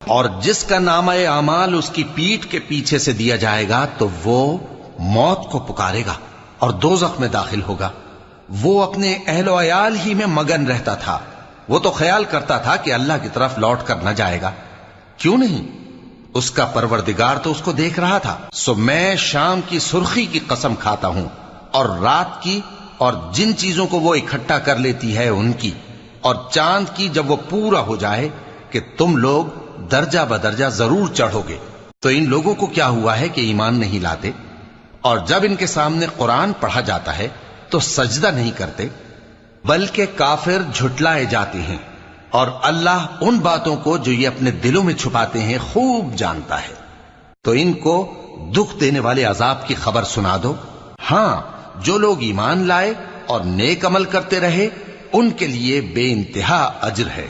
اور جس کا نامہ اعمال اس کی پیٹھ کے پیچھے سے دیا جائے گا تو وہ موت کو پکارے گا اور دوزخ میں داخل ہوگا۔ وہ اپنے اہل و عیال ہی میں مگن رہتا تھا، وہ تو خیال کرتا تھا کہ اللہ کی طرف لوٹ کر نہ جائے گا، کیوں نہیں؟ اس کا پروردگار تو اس کو دیکھ رہا تھا۔ سو میں شام کی سرخی کی قسم کھاتا ہوں، اور رات کی، اور جن چیزوں کو وہ اکٹھا کر لیتی ہے ان کی، اور چاند کی جب وہ پورا ہو جائے، کہ تم لوگ درجہ بدرجہ ضرور چڑھو گے۔ تو ان لوگوں کو کیا ہوا ہے کہ ایمان نہیں لاتے، اور جب ان کے سامنے قرآن پڑھا جاتا ہے تو سجدہ نہیں کرتے، بلکہ کافر جھٹلائے جاتے ہیں، اور اللہ ان باتوں کو جو یہ اپنے دلوں میں چھپاتے ہیں خوب جانتا ہے۔ تو ان کو دکھ دینے والے عذاب کی خبر سنا دو۔ ہاں، جو لوگ ایمان لائے اور نیک عمل کرتے رہے ان کے لیے بے انتہا اجر ہے۔